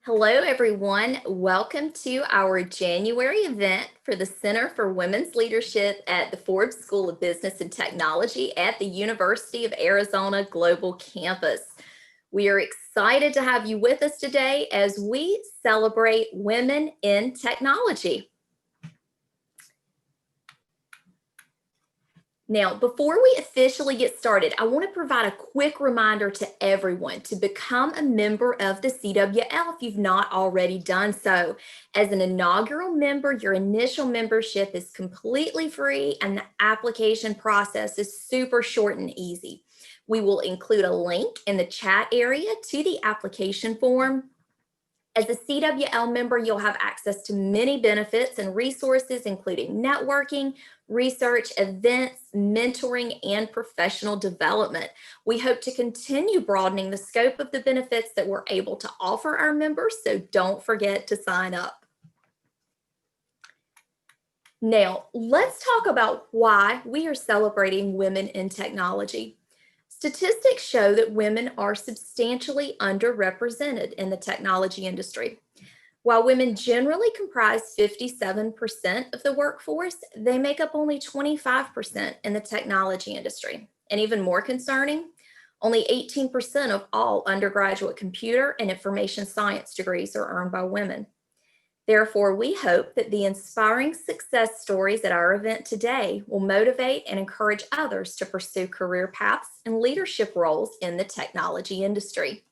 Hello, everyone. Welcome to our January event for the Center for Women's Leadership at the Forbes School of Business and Technology at the University of Arizona Global Campus. We are excited to have you with us today as we celebrate women in technology. Now, before we officially get started, I want to provide a quick reminder to everyone to become a member of the CWL if you've not already done so. As an inaugural member, your initial membership is completely free and the application process is super short and easy. We will include a link in the chat area to the application form. As a CWL member, you'll have access to many benefits and resources, including networking, research, events, mentoring, and professional development. We hope to continue broadening the scope of the benefits that we're able to offer our members, so don't forget to sign up. Now, let's talk about why we are celebrating women in technology. Statistics show that women are substantially underrepresented in the technology industry. While women generally comprise 57% of the workforce, they make up only 25% in the technology industry. And even more concerning, only 18% of all undergraduate computer and information science degrees are earned by women. Therefore, we hope that the inspiring success stories at our event today will motivate and encourage others to pursue career paths and leadership roles in the technology industry.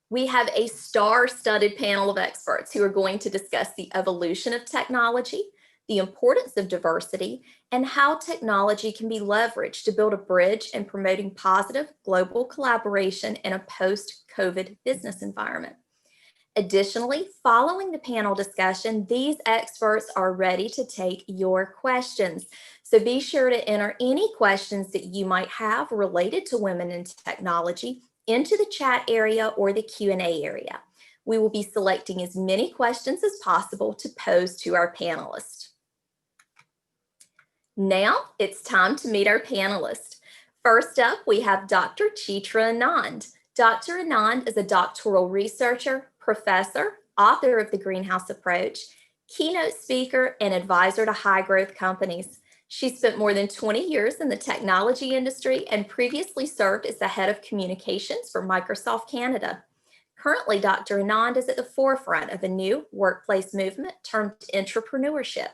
We have a star-studded panel of experts who are going to discuss the evolution of technology, the importance of diversity, and how technology can be leveraged to build a bridge in promoting positive global collaboration in a post-COVID business environment. Additionally, following the panel discussion, these experts are ready to take your questions. So be sure to enter any questions that you might have related to women in technology into the chat area or the Q&A area. We will be selecting as many questions as possible to pose to our panelists. Now it's time to meet our panelists. First up, we have Dr. Chitra Anand. Dr. Anand is a doctoral researcher, professor, author of The Greenhouse Approach, keynote speaker, and advisor to high-growth companies. She spent more than 20 years in the technology industry and previously served as the head of communications for Microsoft Canada. Currently, Dr. Anand is at the forefront of a new workplace movement termed entrepreneurship,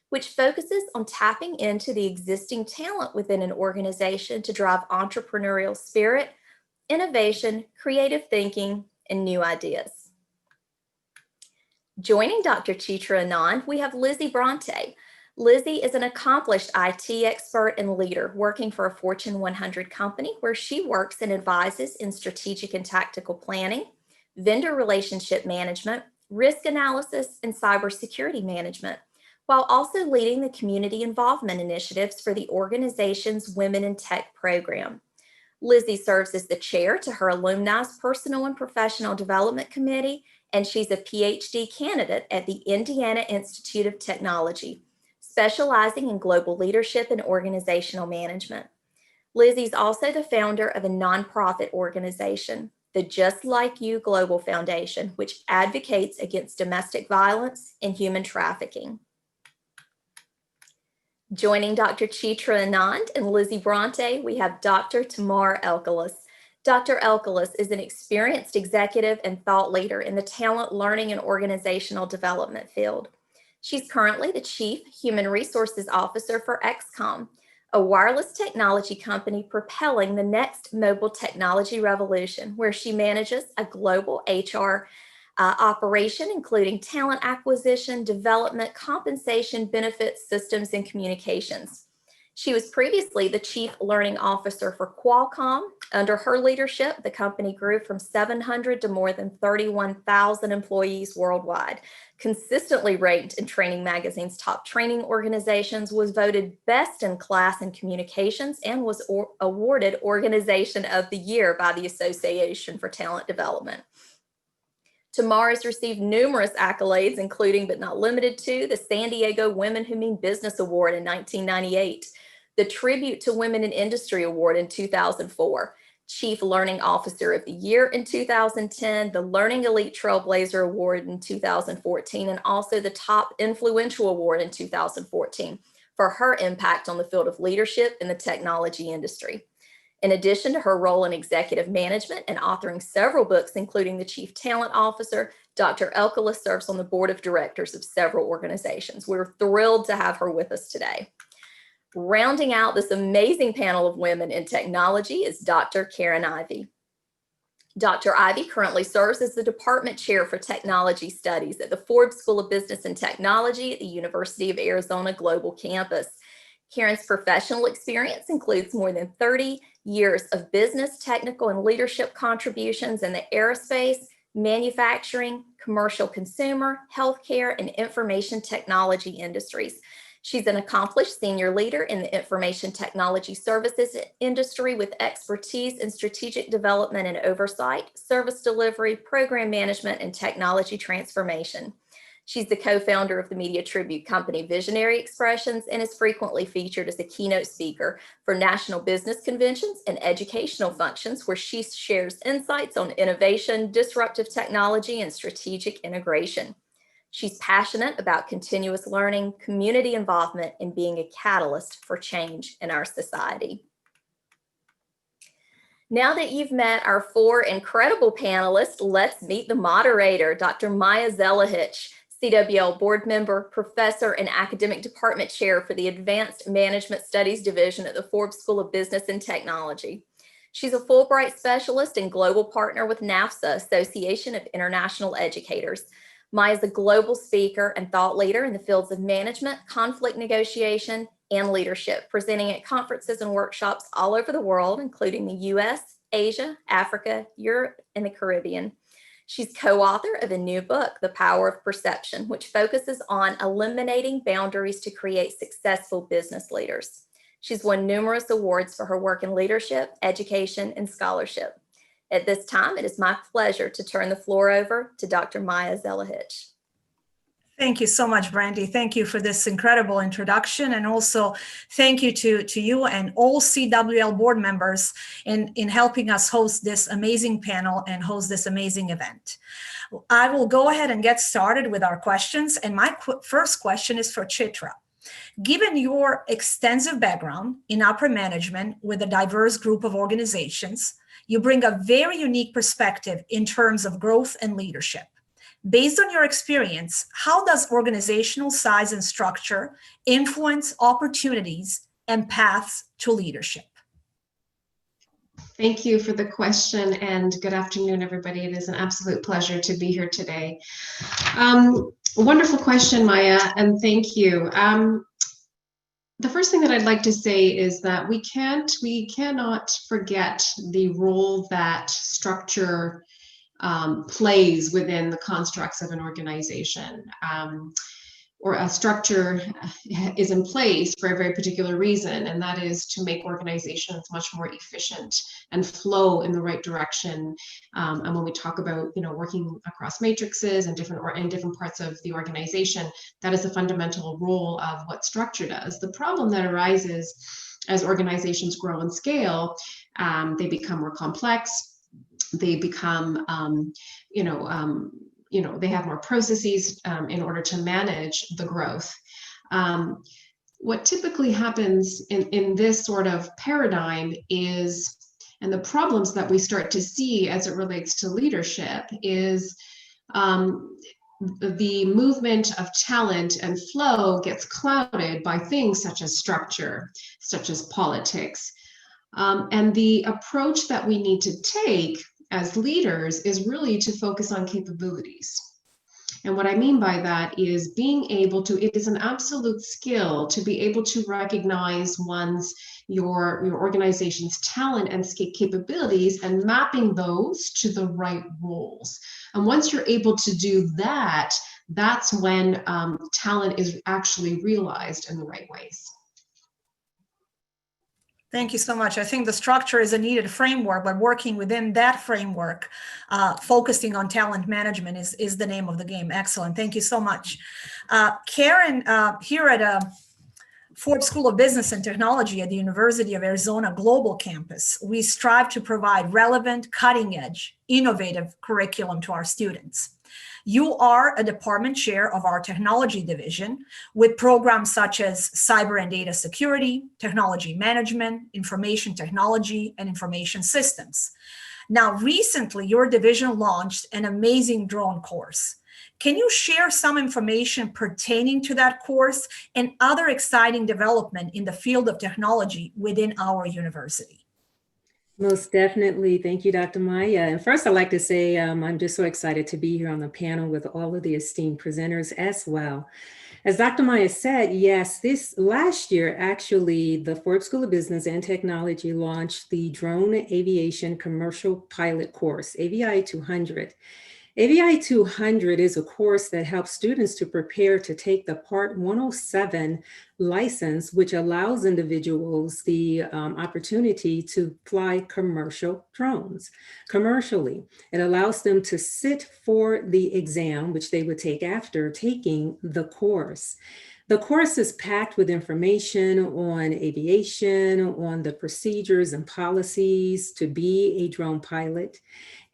which focuses on tapping into the existing talent within an organization to drive entrepreneurial spirit, innovation, creative thinking, and new ideas. Joining Dr. Chitra Anand, we have Lizzie Bronte. Lizzie is an accomplished IT expert and leader working for a Fortune 100 company where she works and advises in strategic and tactical planning, vendor relationship management, risk analysis, and cybersecurity management, while also leading the community involvement initiatives for the organization's Women in Tech program. Lizzie serves as the chair to her alumni's Personal and Professional Development Committee, and she's a PhD candidate at the Indiana Institute of Technology, specializing in global leadership and organizational management. Lizzie's also the founder of a nonprofit organization, the Just Like You Global Foundation, which advocates against domestic violence and human trafficking. Joining Dr. Chitra Anand and Lizzie Bronte, we have Dr. Tamar Elkelis. Dr. Elkelis is an experienced executive and thought leader in the talent, learning, and organizational development field. She's currently the Chief Human Resources Officer for XCOM, a wireless technology company propelling the next mobile technology revolution, where she manages a global HR operation, including talent acquisition, development, compensation, benefits, systems, and communications. She was previously the Chief Learning Officer for Qualcomm. Under her leadership, the company grew from 700 to more than 31,000 employees worldwide. Consistently ranked in Training Magazine's top training organizations, was voted best in class in communications, and was awarded Organization of the Year by the Association for Talent Development. Tamar has received numerous accolades, including but not limited to the San Diego Women Who Mean Business Award in 1998, the Tribute to Women in Industry Award in 2004, Chief Learning Officer of the Year in 2010, the Learning Elite Trailblazer Award in 2014, and also the Top Influential Award in 2014 for her impact on the field of leadership in the technology industry. In addition to her role in executive management and authoring several books, including the Chief Talent Officer, Dr. Elkala serves on the board of directors of several organizations. We're thrilled to have her with us today. Rounding out this amazing panel of women in technology is Dr. Karen Ivey. Dr. Ivey currently serves as the Department Chair for Technology Studies at the Forbes School of Business and Technology at the University of Arizona Global Campus. Karen's professional experience includes more than 30 years of business, technical, and leadership contributions in the aerospace, manufacturing, commercial consumer, healthcare, and information technology industries. She's an accomplished senior leader in the information technology services industry with expertise in strategic development and oversight, service delivery, program management, and technology transformation. She's the co-founder of the media tribute company Visionary Expressions and is frequently featured as a keynote speaker for national business conventions and educational functions where she shares insights on innovation, disruptive technology, and strategic integration. She's passionate about continuous learning, community involvement, and being a catalyst for change in our society. Now that you've met our four incredible panelists, let's meet the moderator, Dr. Maya Zelihich, CWL board member, professor, and academic department chair for the Advanced Management Studies Division at the Forbes School of Business and Technology. She's a Fulbright specialist and global partner with NAFSA, Association of International Educators. Maya is a global speaker and thought leader in the fields of management, conflict negotiation, and leadership, presenting at conferences and workshops all over the world, including the US, Asia, Africa, Europe, and the Caribbean. She's co-author of a new book, The Power of Perception, which focuses on eliminating boundaries to create successful business leaders. She's won numerous awards for her work in leadership, education, and scholarship. At this time, it is my pleasure to turn the floor over to Dr. Maya Zelihich. Thank you so much, Brandy. Thank you for this incredible introduction. And also thank you to you and all CWL board members in helping us host this amazing panel and host this amazing event. I will go ahead and get started with our questions. And my first question is for Chitra. Given your extensive background in upper management with a diverse group of organizations, you bring a very unique perspective in terms of growth and leadership. Based on your experience, how does organizational size and structure influence opportunities and paths to leadership? Thank you for the question, and good afternoon, everybody. It is an absolute pleasure to be here today. Wonderful question, Maya, and thank you. The first thing that I'd like to say is that we cannot forget the role that structure plays within the constructs of an organization. Or a structure is in place for a very particular reason, and that is to make organizations much more efficient and flow in the right direction. And when we talk about, working across matrices and different parts of the organization, that is a fundamental role of what structure does. The problem that arises as organizations grow and scale, they become more complex. They become, they have more processes in order to manage the growth. What typically happens in this sort of paradigm is, and the problems that we start to see as it relates to leadership is the movement of talent and flow gets clouded by things such as structure, such as politics. And the approach that we need to take as leaders is really to focus on capabilities. And what I mean by that is being able to, it is an absolute skill to be able to recognize your organization's talent and capabilities and mapping those to the right roles. And once you're able to do that, that's when talent is actually realized in the right ways. Thank you so much. I think the structure is a needed framework, but working within that framework, focusing on talent management is the name of the game. Excellent. Thank you so much. Karen, here at Forbes School of Business and Technology at the University of Arizona Global Campus, we strive to provide relevant, cutting-edge, innovative curriculum to our students. You are a department chair of our technology division with programs such as cyber and data security, technology management, information technology, and information systems. Now, recently, your division launched an amazing drone course. Can you share some information pertaining to that course and other exciting development in the field of technology within our university? Most definitely. Thank you, Dr. Maya. And first, I'd like to say I'm just so excited to be here on the panel with all of the esteemed presenters as well. As Dr. Maya said, yes, this last year, actually, the Forbes School of Business and Technology launched the Drone Aviation Commercial Pilot Course, AVI 200. AVI 200 is a course that helps students to prepare to take the Part 107 license, which allows individuals the opportunity to fly commercial drones commercially. It allows them to sit for the exam, which they would take after taking the course. The course is packed with information on aviation, on the procedures and policies to be a drone pilot.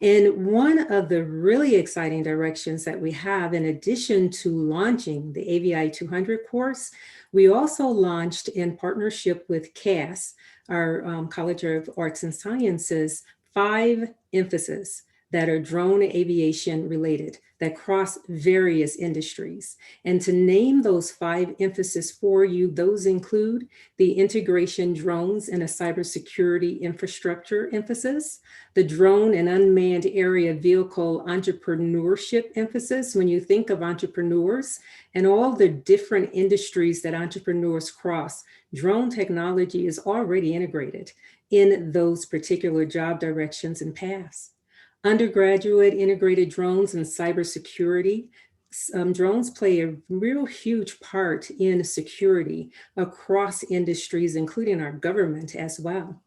And one of the really exciting directions that we have, in addition to launching the AVI 200 course, we also launched in partnership with CAS, our College of Arts and Sciences, 5 emphases that are drone aviation related, that cross various industries. And to name those 5 emphases for you, those include the integration drones in a cybersecurity infrastructure emphasis, the drone and unmanned area vehicle entrepreneurship emphasis. When you think of entrepreneurs and all the different industries that entrepreneurs cross, drone technology is already integrated in those particular job directions and paths. Undergraduate integrated drones and cybersecurity. Drones play a real huge part in security across industries, including our government as well.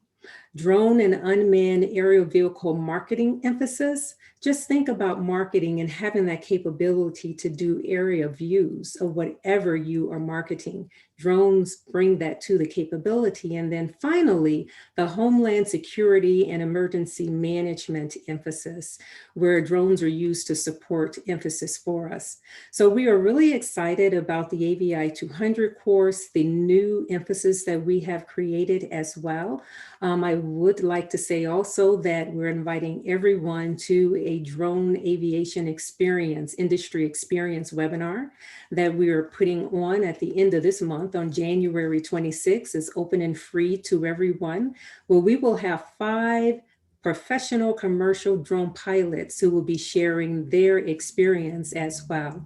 Drone and unmanned aerial vehicle marketing emphasis. Just think about marketing and having that capability to do area views of whatever you are marketing. Drones bring that to the capability. And then finally, the homeland security and emergency management emphasis, where drones are used to support emphasis for us. So we are really excited about the AVI 200 course, the new emphasis that we have created as well. I would like to say also that we're inviting everyone to a drone aviation experience, industry experience webinar that we are putting on at the end of this month on January 26th. It's open and free to everyone, where we will have 5 professional commercial drone pilots who will be sharing their experience as well.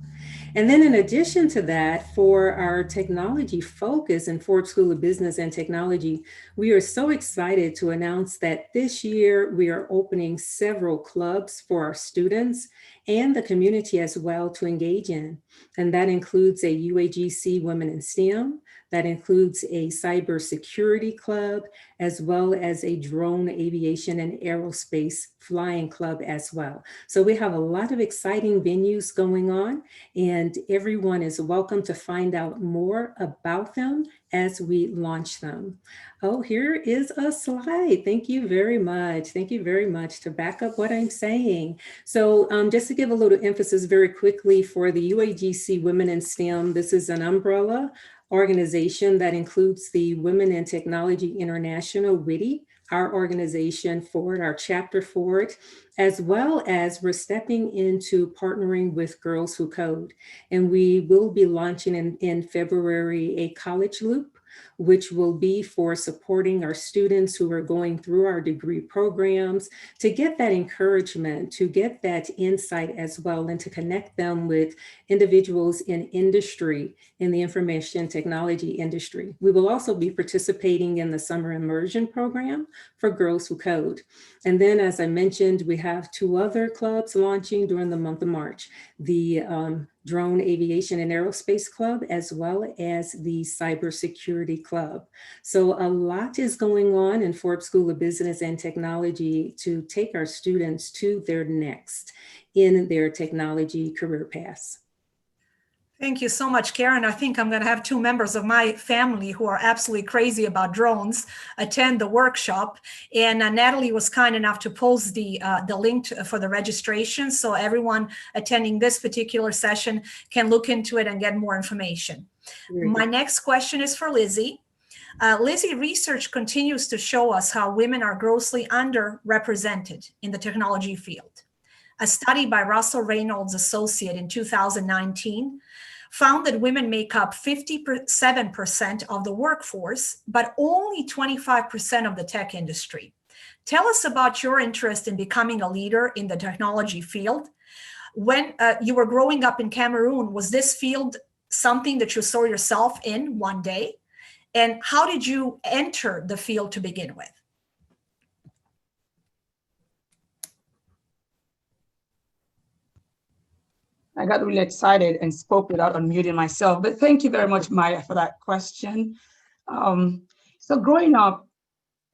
And then in addition to that, for our technology focus in Forbes School of Business and Technology, we are so excited to announce that this year we are opening several clubs for our students and the community as well to engage in. And that includes a UAGC Women in STEM, that includes a cybersecurity club, as well as a drone aviation and aerospace flying club as well. So we have a lot of exciting venues going on, and everyone is welcome to find out more about them as we launch them. Oh, here is a slide. Thank you very much. Thank you very much to back up what I'm saying. So just to give a little emphasis very quickly for the UAGC Women in STEM, this is an umbrella organization that includes the Women in Technology International, WITI, our organization for it, our chapter for it, as well as we're stepping into partnering with Girls Who Code. And we will be launching in February a college loop, which will be for supporting our students who are going through our degree programs to get that encouragement, to get that insight as well, and to connect them with individuals in industry, in the information technology industry. We will also be participating in the summer immersion program for Girls Who Code. And then, as I mentioned, we have 2 other clubs launching during the month of March, the Drone Aviation and Aerospace Club, as well as the Cybersecurity Club. So a lot is going on in Forbes School of Business and Technology to take our students to their next in their technology career paths. Thank you so much, Karen. I think I'm going to have two members of my family who are absolutely crazy about drones attend the workshop. And Natalie was kind enough to post the link for the registration, so everyone attending this particular session can look into it and get more information. My next question is for Lizzie. Lizzie, research continues to show us how women are grossly underrepresented in the technology field. A study by Russell Reynolds Associate in 2019 found that women make up 57% of the workforce, but only 25% of the tech industry. Tell us about your interest in becoming a leader in the technology field. When you were growing up in Cameroon, was this field something that you saw yourself in one day? And how did you enter the field to begin with? I got really excited and spoke without unmuting myself, but thank you very much, Maya, for that question. So growing up,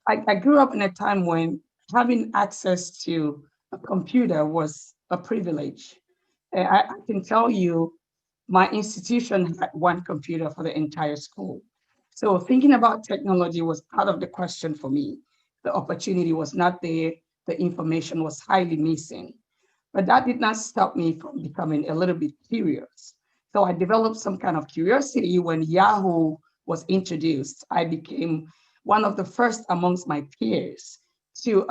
I grew up in a time when having access to a computer was a privilege. I can tell you, my institution had one computer for the entire school. So thinking about technology was out of the question for me. The opportunity was not there. The information was highly missing. But that did not stop me from becoming a little bit curious. So I developed some kind of curiosity when Yahoo was introduced. I became one of the first amongst my peers to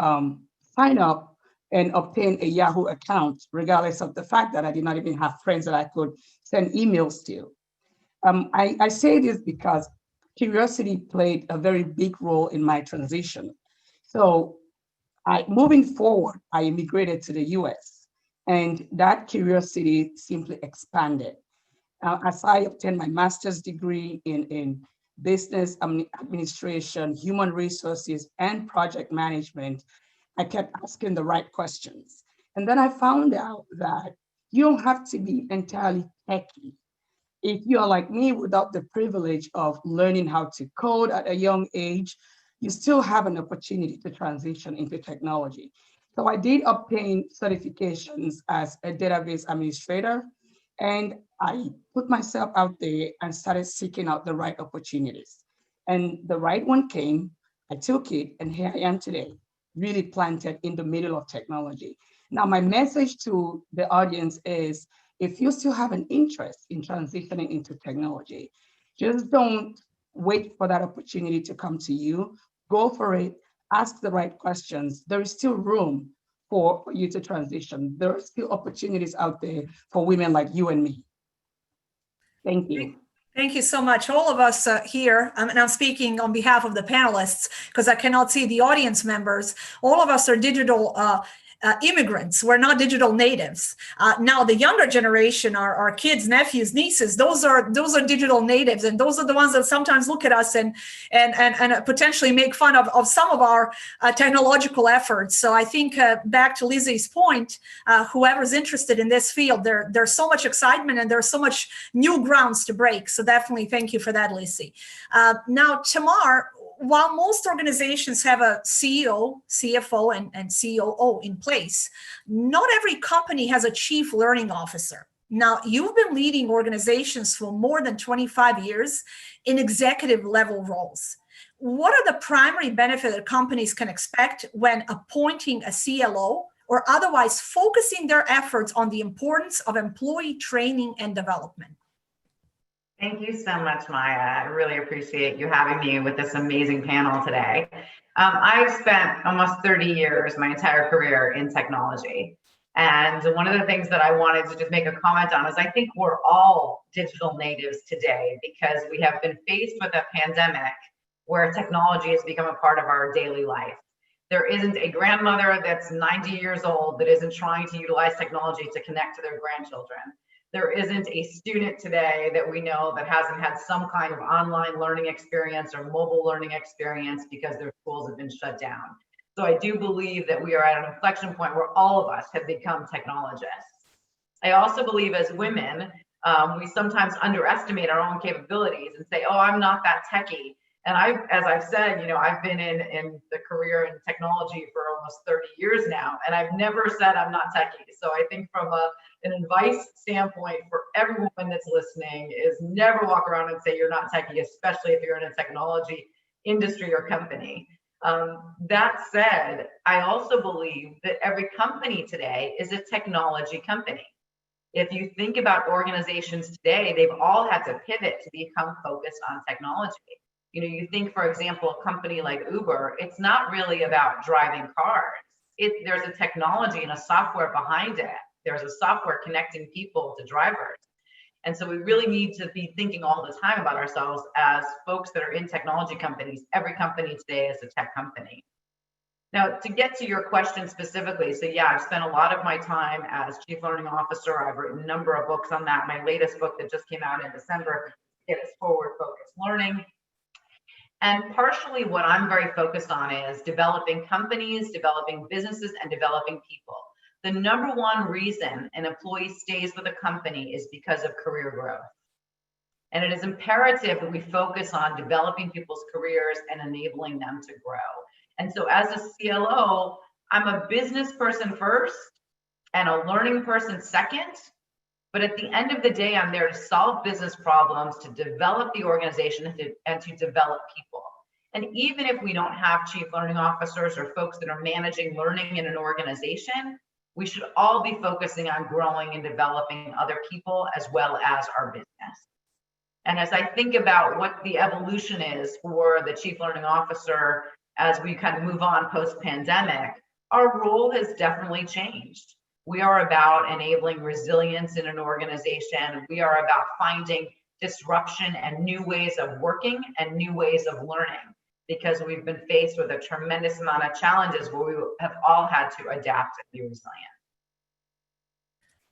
sign up and obtain a Yahoo account, regardless of the fact that I did not even have friends that I could send emails to. I say this because curiosity played a very big role in my transition. So moving forward, I immigrated to the US, and that curiosity simply expanded. As I obtained my master's degree in business administration, human resources, and project management, I kept asking the right questions. And then I found out that you don't have to be entirely techie. If you are like me, without the privilege of learning how to code at a young age, you still have an opportunity to transition into technology. So I did obtain certifications as a database administrator, and I put myself out there and started seeking out the right opportunities. And the right one came, I took it, and here I am today, really planted in the middle of technology. Now, my message to the audience is, if you still have an interest in transitioning into technology, just don't wait for that opportunity to come to you. Go for it, ask the right questions. There is still room for you to transition. There are still opportunities out there for women like you and me. Thank you. Thank you so much. All of us here, and I'm speaking on behalf of the panelists because I cannot see the audience members. All of us are digital immigrants. We're not digital natives. Now, the younger generation, our kids, nephews, nieces, those are digital natives, and those are the ones that sometimes look at us and potentially make fun of some of our technological efforts. So I think back to Lizzie's point, whoever's interested in this field, there's so much excitement and there's so much new grounds to break. So definitely thank you for that, Lizzie. Now, Tamar, while most organizations have a CEO, CFO, and COO in place, not every company has a chief learning officer. Now, you've been leading organizations for more than 25 years in executive level roles. What are the primary benefits that companies can expect when appointing a CLO or otherwise focusing their efforts on the importance of employee training and development? Thank you so much, Maya. I really appreciate you having me with this amazing panel today. I've spent almost 30 years, my entire career, in technology. And one of the things that I wanted to just make a comment on is I think we're all digital natives today because we have been faced with a pandemic where technology has become a part of our daily life. There isn't a grandmother that's 90 years old that isn't trying to utilize technology to connect to their grandchildren. There isn't a student today that we know that hasn't had some kind of online learning experience or mobile learning experience because their schools have been shut down. So I do believe that we are at an inflection point where all of us have become technologists. I also believe as women, we sometimes underestimate our own capabilities and say, oh, I'm not that techie. And as I've said, I've been in the career in technology for almost 30 years now, and I've never said I'm not techie. So I think from an advice standpoint for every woman that's listening is never walk around and say you're not techie, especially if you're in a technology industry or company. That said, I also believe that every company today is a technology company. If you think about organizations today, they've all had to pivot to become focused on technology. You think, for example, a company like Uber, it's not really about driving cars. There's a technology and a software behind it. There's a software connecting people to drivers. And so we really need to be thinking all the time about ourselves as folks that are in technology companies. Every company today is a tech company. Now, to get to your question specifically, so yeah, I've spent a lot of my time as Chief Learning Officer. I've written a number of books on that. My latest book that just came out in December is Forward Focused Learning. And partially what I'm very focused on is developing companies, developing businesses, and developing people. The number one reason an employee stays with a company is because of career growth. And it is imperative that we focus on developing people's careers and enabling them to grow. And so as a CLO, I'm a business person first and a learning person second. But at the end of the day, I'm there to solve business problems, to develop the organization, and to develop people. And even if we don't have chief learning officers or folks that are managing learning in an organization, we should all be focusing on growing and developing other people as well as our business. And as I think about what the evolution is for the chief learning officer as we kind of move on post-pandemic, our role has definitely changed. We are about enabling resilience in an organization. We are about finding disruption and new ways of working and new ways of learning, because we've been faced with a tremendous amount of challenges where we have all had to adapt and be resilient.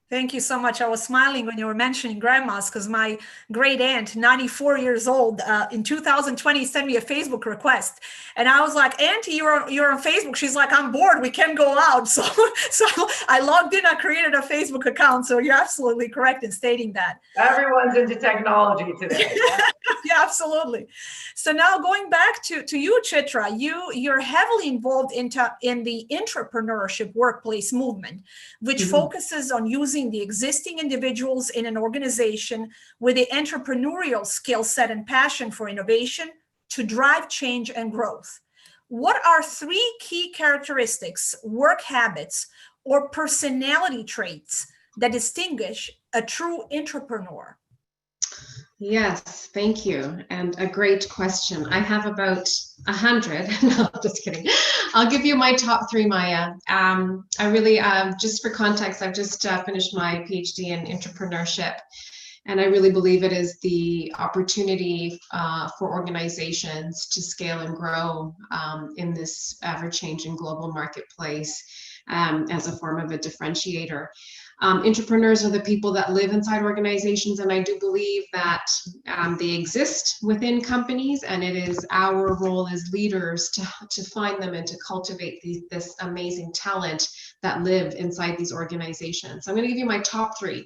Thank you so much. I was smiling when you were mentioning grandmas, because my great aunt, 94 years old, in 2020 sent me a Facebook request. And I was like, Auntie, you're on Facebook. She's like, I'm bored. We can't go out. So I logged in. I created a Facebook account. So you're absolutely correct in stating that. Everyone's into technology today. Yeah, absolutely. So now going back to you, Chitra, you're heavily involved in the entrepreneurship workplace movement, which focuses on using the existing individuals in an organization with the entrepreneurial skill set and passion for innovation to drive change and growth. What are 3 key characteristics, work habits, or personality traits that distinguish a true entrepreneur? Yes, thank you. And a great question. I have about 100. No, just kidding. I'll give you my top 3, Maya. I really, just for context, I've just finished my PhD in entrepreneurship. And I really believe it is the opportunity for organizations to scale and grow in this ever-changing global marketplace as a form of a differentiator. Entrepreneurs are the people that live inside organizations, and I do believe that they exist within companies, and it is our role as leaders to find them and to cultivate this amazing talent that live inside these organizations. So I'm going to give you my top 3.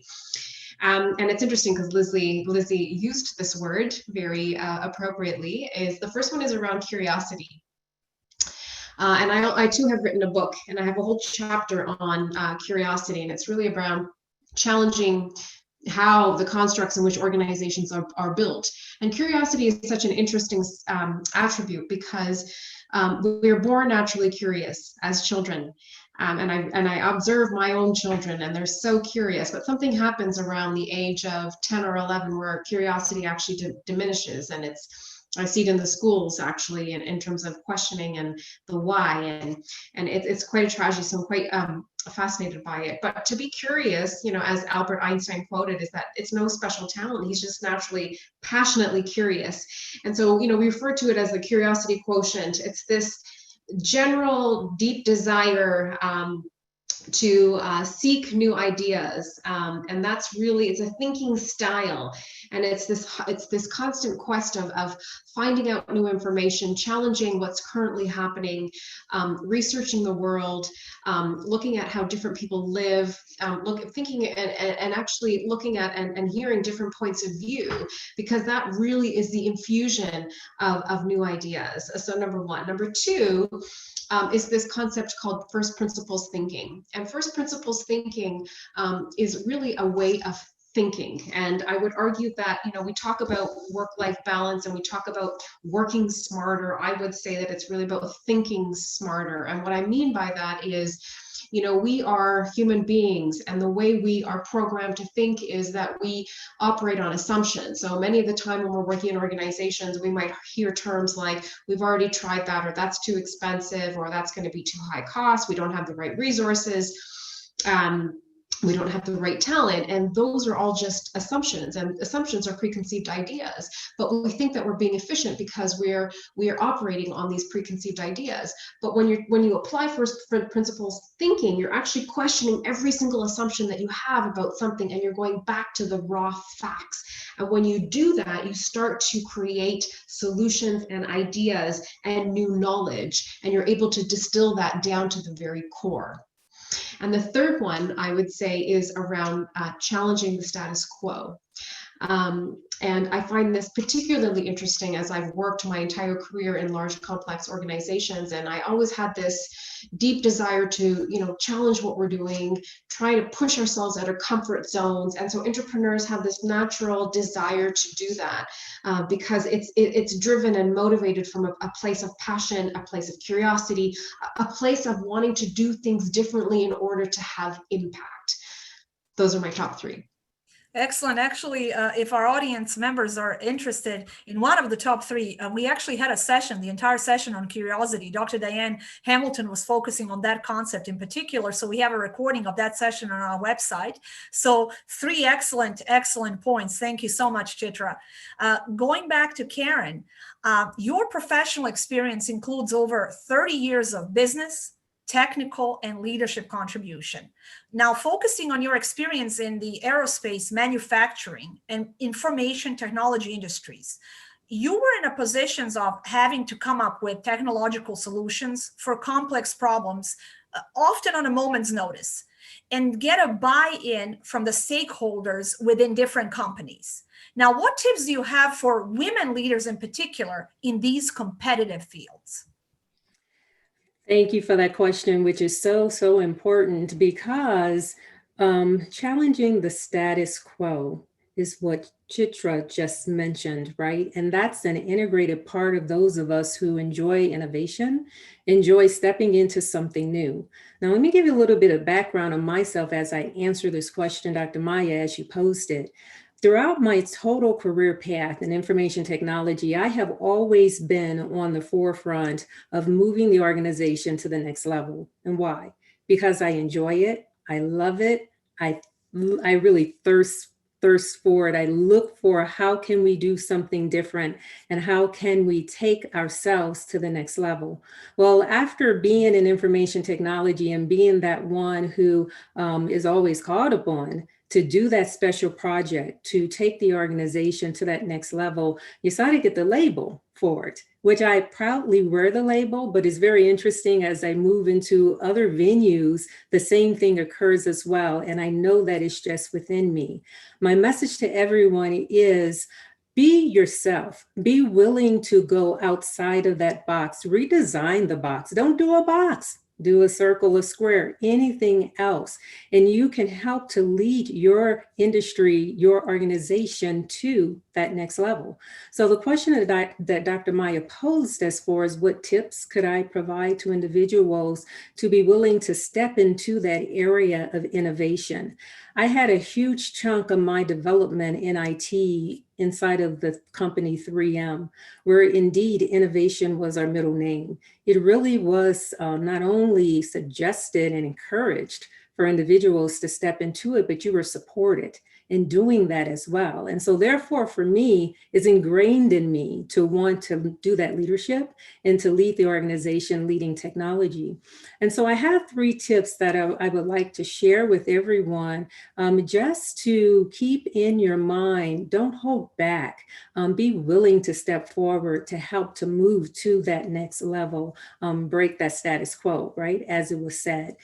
And it's interesting because Lizzie used this word very appropriately. The first one is around curiosity. And I too have written a book, and I have a whole chapter on curiosity, and it's really around challenging how the constructs in which organizations are built. And curiosity is such an interesting attribute because we're born naturally curious as children. And I observe my own children, and they're so curious, but something happens around the age of 10 or 11 where curiosity actually diminishes, and I see it in the schools actually in terms of questioning and the why, and it's quite a tragedy. So I'm quite fascinated by it. But to be curious, as Albert Einstein quoted, is that it's no special talent. He's just naturally, passionately curious. And so, we refer to it as the curiosity quotient. It's this general deep desire to seek new ideas, and that's really, it's a thinking style, and it's this constant quest of finding out new information, challenging what's currently happening, researching the world, looking at how different people live, thinking and actually looking at and hearing different points of view, because that really is the infusion of new ideas. So number one. Number two, is this concept called first principles thinking. And first principles thinking is really a way of thinking. And I would argue that, you know, we talk about work-life balance and we talk about working smarter. I would say that it's really about thinking smarter. And what I mean by that is, you know, we are human beings, and the way we are programmed to think is that we operate on assumptions. So many of the time when we're working in organizations, we might hear terms like, we've already tried that, or that's too expensive, or that's going to be too high cost, we don't have the right resources, we don't have the right talent. And those are all just assumptions, and assumptions are preconceived ideas. But we think that we're being efficient because we are operating on these preconceived ideas. But when you apply first principles thinking, you're actually questioning every single assumption that you have about something, and you're going back to the raw facts. And when you do that, you start to create solutions and ideas and new knowledge, and you're able to distill that down to the very core. And the third one, I would say, is around challenging the status quo. And I find this particularly interesting as I've worked my entire career in large, complex organizations. And I always had this deep desire to, you know, challenge what we're doing, try to push ourselves out of comfort zones. And so entrepreneurs have this natural desire to do that because it's driven and motivated from a place of passion, a place of curiosity, a place of wanting to do things differently in order to have impact. Those are my top three. Excellent. Actually, if our audience members are interested in one of the top three, we actually had a session, the entire session on curiosity. Dr. Diane Hamilton was focusing on that concept in particular. So we have a recording of that session on our website. So three excellent points. Thank you so much, Chitra. Going back to Karen, your professional experience includes over 30 years of business, technical, and leadership contribution. Now, focusing on your experience in the aerospace, manufacturing, and information technology industries, you were in a position of having to come up with technological solutions for complex problems, often on a moment's notice, and get a buy-in from the stakeholders within different companies. Now, what tips do you have for women leaders in particular in these competitive fields? Thank you for that question, which is so important, because challenging the status quo is what Chitra just mentioned, right? And that's an integrated part of those of us who enjoy innovation, enjoy stepping into something new. Now, let me give you a little bit of background on myself as I answer this question, Dr. Maya, as you posed it. Throughout my total career path in information technology, I have always been on the forefront of moving the organization to the next level. And why? Because I enjoy it, I love it, I really thirst for it. I look for how can we do something different and how can we take ourselves to the next level. Well, after being in information technology and being that one who is always called upon to do that special project, to take the organization to that next level, you sort of get the label for it, which I proudly wear the label, but it's very interesting as I move into other venues, the same thing occurs as well. And I know that it's just within me. My message to everyone is, be yourself, be willing to go outside of that box, redesign the box. Don't do a box. Do a circle, a square, anything else. And you can help to lead your industry, your organization to that next level. So the question that Dr. Maya posed as far as what tips could I provide to individuals to be willing to step into that area of innovation? I had a huge chunk of my development in IT inside of the company 3M, where indeed innovation was our middle name. It really was not only suggested and encouraged for individuals to step into it, but you were supported. in doing that as well. And so therefore, for me, it's ingrained in me to want to do that leadership and to lead the organization leading technology. And so I have 3 tips that I would like to share with everyone, just to keep in your mind. Don't hold back. Be willing to step forward to help to move to that next level, break that status quo, right? As it was said.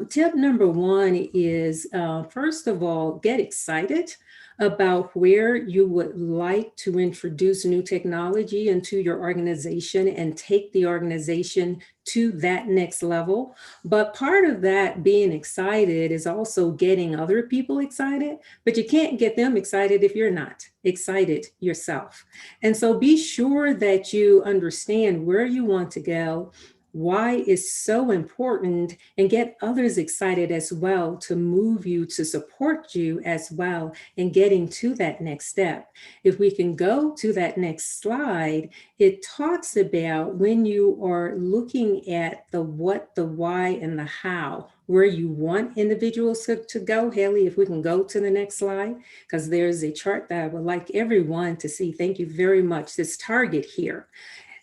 Tip number 1 is, first of all, get excited about where you would like to introduce new technology into your organization and take the organization to that next level. But part of that being excited is also getting other people excited, but you can't get them excited if you're not excited yourself. And so be sure that you understand where you want to go, why is so important, and get others excited as well to move you, to support you as well in getting to that next step. If we can go to that next slide, it talks about when you are looking at the what, the why, and the how, where you want individuals to go. Haley, if we can go to the next slide, because there's a chart that I would like everyone to see. Thank you very much. This target here.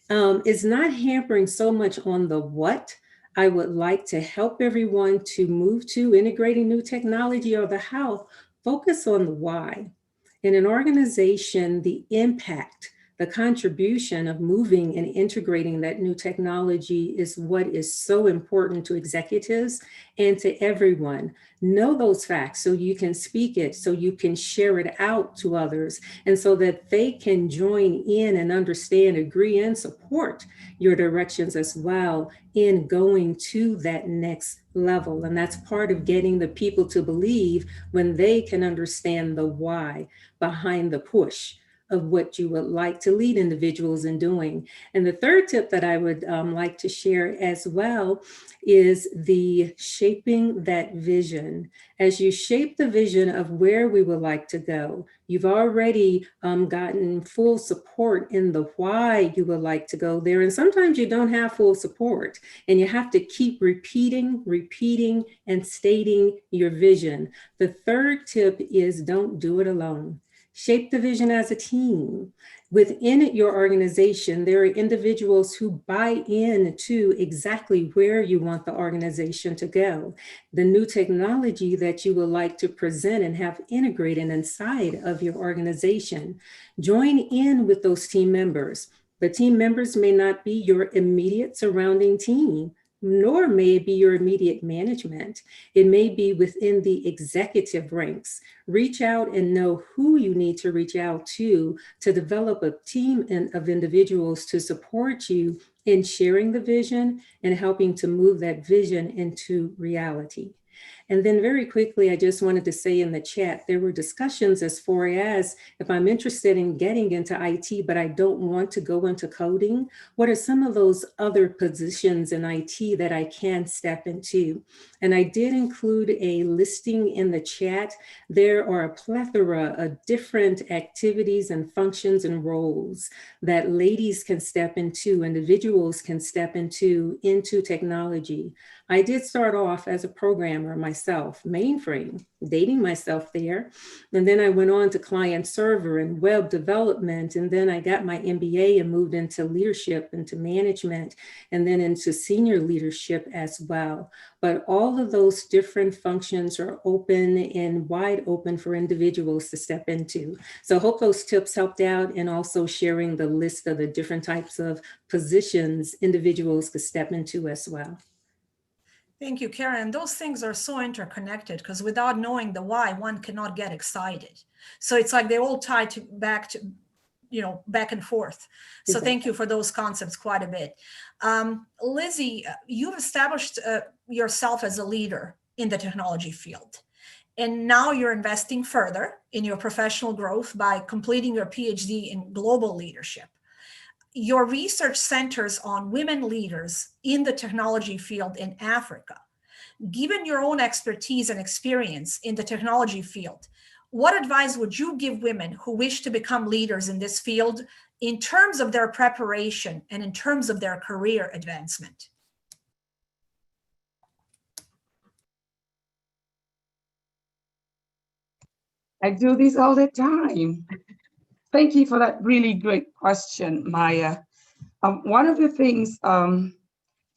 Is not hampering so much on the what. I would like to help everyone to move to integrating new technology, or the how. Focus on the why. In an organization, the impact, the contribution of moving and integrating that new technology is what is so important to executives and to everyone. Know those facts so you can speak it, so you can share it out to others, and so that they can join in and understand, agree, and support your directions as well in going to that next level. And that's part of getting the people to believe when they can understand the why behind the push of what you would like to lead individuals in doing. And the third tip that I would like to share as well is the shaping that vision. As you shape the vision of where we would like to go, you've already gotten full support in the why you would like to go there. And sometimes you don't have full support, and you have to keep repeating, and stating your vision. The third tip is don't do it alone. Shape the vision as a team. Within your organization, there are individuals who buy in to exactly where you want the organization to go, the new technology that you would like to present and have integrated inside of your organization. Join in with those team members. The team members may not be your immediate surrounding team, nor may it be your immediate management. It may be within the executive ranks. Reach out and know who you need to reach out to develop a team of individuals to support you in sharing the vision and helping to move that vision into reality. And then very quickly, I just wanted to say in the chat, there were discussions as far as if I'm interested in getting into IT, but I don't want to go into coding, what are some of those other positions in IT that I can step into? And I did include a listing in the chat. There are a plethora of different activities and functions and roles that ladies can step into, individuals can step into technology. I did start off as a programmer myself, mainframe, dating myself there. And then I went on to client server and web development. And then I got my MBA and moved into leadership, into management, and then into senior leadership as well. But all of those different functions are open and wide open for individuals to step into. So I hope those tips helped out, and also sharing the list of the different types of positions individuals could step into as well. Thank you, Karen. Those things are so interconnected, because without knowing the why, one cannot get excited. So it's like they all tie back and forth. So thank you for those concepts quite a bit. Lizzie, you've established yourself as a leader in the technology field. And now you're investing further in your professional growth by completing your PhD in global leadership. Your research centers on women leaders in the technology field in Africa. Given your own expertise and experience in the technology field, what advice would you give women who wish to become leaders in this field in terms of their preparation and in terms of their career advancement? I do this all the time. Thank you for that really great question, Maya. One of the things, so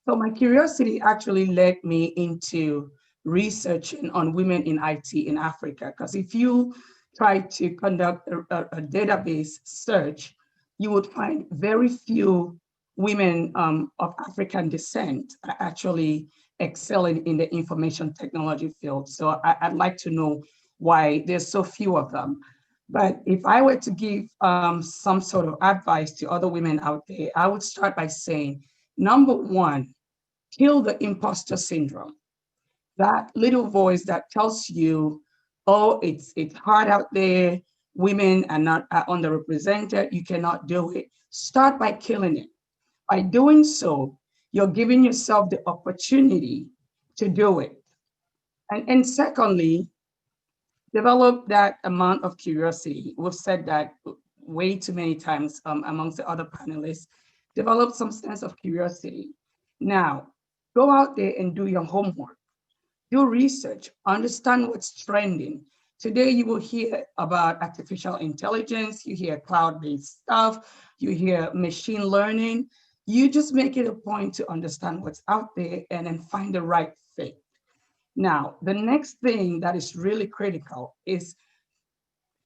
my curiosity actually led me into researching on women in IT in Africa, because if you try to conduct a database search, you would find very few women of African descent are actually excelling in the information technology field. So I'd like to know why there's so few of them. But if I were to give some sort of advice to other women out there, I would start by saying, number one, kill the imposter syndrome. That little voice that tells you, oh, it's hard out there, women are underrepresented, you cannot do it. Start by killing it. By doing so, you're giving yourself the opportunity to do it. And secondly, develop that amount of curiosity. We've said that way too many times amongst the other panelists. Develop some sense of curiosity. Now, go out there and do your homework. Do research, understand what's trending. Today, you will hear about artificial intelligence, you hear cloud-based stuff, you hear machine learning. You just make it a point to understand what's out there and then find the right fit. Now, the next thing that is really critical is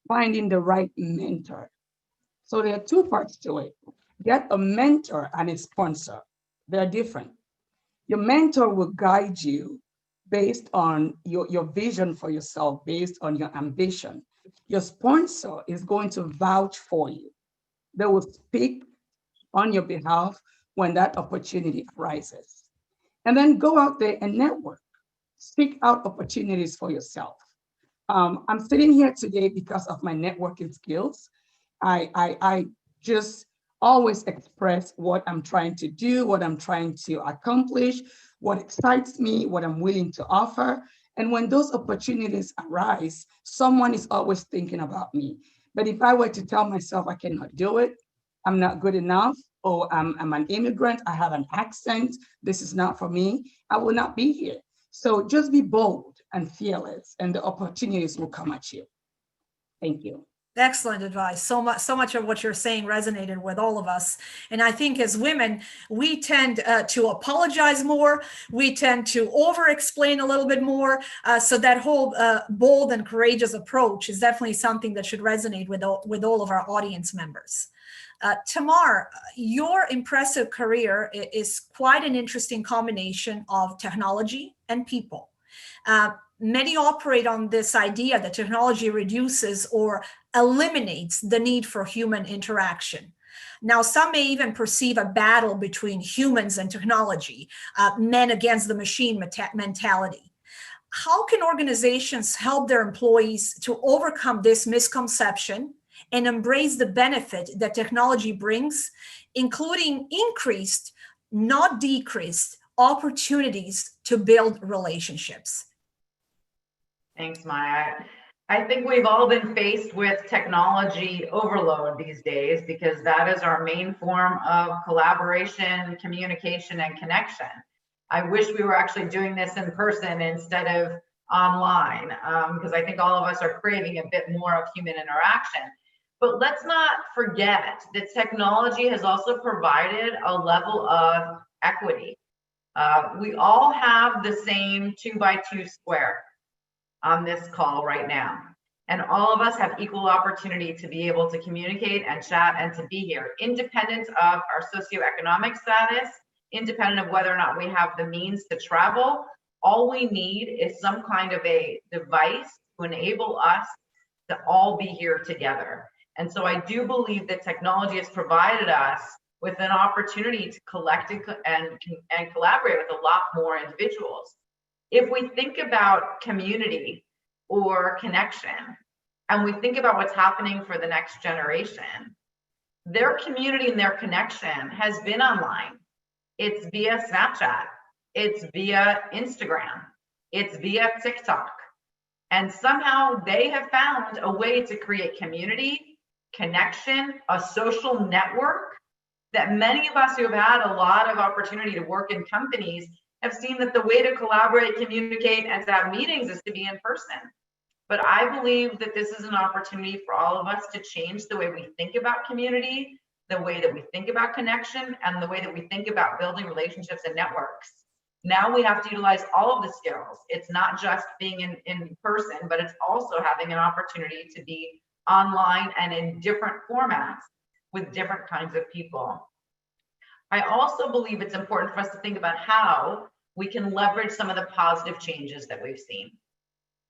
finding the right mentor. So there are two parts to it. Get a mentor and a sponsor. They're different. Your mentor will guide you based on your vision for yourself, based on your ambition. Your sponsor is going to vouch for you. They will speak on your behalf when that opportunity arises. And then go out there and network. Seek out opportunities for yourself. I'm sitting here today because of my networking skills. I just always express what I'm trying to do, what I'm trying to accomplish, what excites me, what I'm willing to offer. And when those opportunities arise, someone is always thinking about me. But if I were to tell myself I cannot do it, I'm not good enough, or I'm an immigrant, I have an accent, this is not for me, I will not be here. So just be bold and fearless, and the opportunities will come at you. Thank you. Excellent advice. So much of what you're saying resonated with all of us. And I think as women, we tend to apologize more. We tend to over-explain a little bit more. So that whole bold and courageous approach is definitely something that should resonate with all of our audience members. Tamar, your impressive career is quite an interesting combination of technology and people. Many operate on this idea that technology reduces or eliminates the need for human interaction. Now, some may even perceive a battle between humans and technology, men against the machine mentality. How can organizations help their employees to overcome this misconception and embrace the benefit that technology brings, including increased, not decreased, opportunities to build relationships? Thanks, Maya. I think we've all been faced with technology overload these days because that is our main form of collaboration, communication, and connection. I wish we were actually doing this in person instead of online, because I think all of us are craving a bit more of human interaction. But let's not forget that technology has also provided a level of equity. We all have the same 2x2 square on this call right now. And all of us have equal opportunity to be able to communicate and chat and to be here, independent of our socioeconomic status, independent of whether or not we have the means to travel. All we need is some kind of a device to enable us to all be here together. And so I do believe that technology has provided us with an opportunity to collect and collaborate with a lot more individuals. If we think about community or connection, and we think about what's happening for the next generation, their community and their connection has been online. It's via Snapchat, it's via Instagram, it's via TikTok. And somehow they have found a way to create community, connection, a social network that many of us who have had a lot of opportunity to work in companies have seen that the way to collaborate, communicate, and to have meetings is to be in person. But I believe that this is an opportunity for all of us to change the way we think about community, the way that we think about connection, and the way that we think about building relationships and networks. Now we have to utilize all of the skills. It's not just being in person, but it's also having an opportunity to be online and in different formats with different kinds of people. I also believe it's important for us to think about how we can leverage some of the positive changes that we've seen.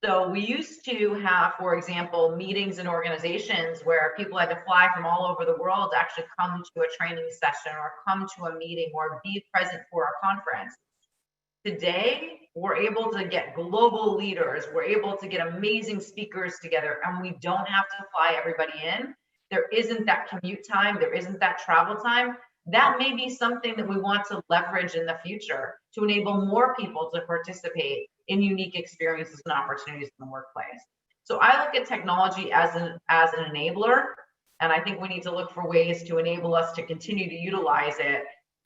So we used to have, for example, meetings in organizations where people had to fly from all over the world to actually come to a training session or come to a meeting or be present for a conference. Today, we're able to get global leaders, we're able to get amazing speakers together, and we don't have to fly everybody in. There isn't that commute time, there isn't that travel time. That may be something that we want to leverage in the future to enable more people to participate in unique experiences and opportunities in the workplace. So I look at technology as an enabler, and I think we need to look for ways to enable us to continue to utilize it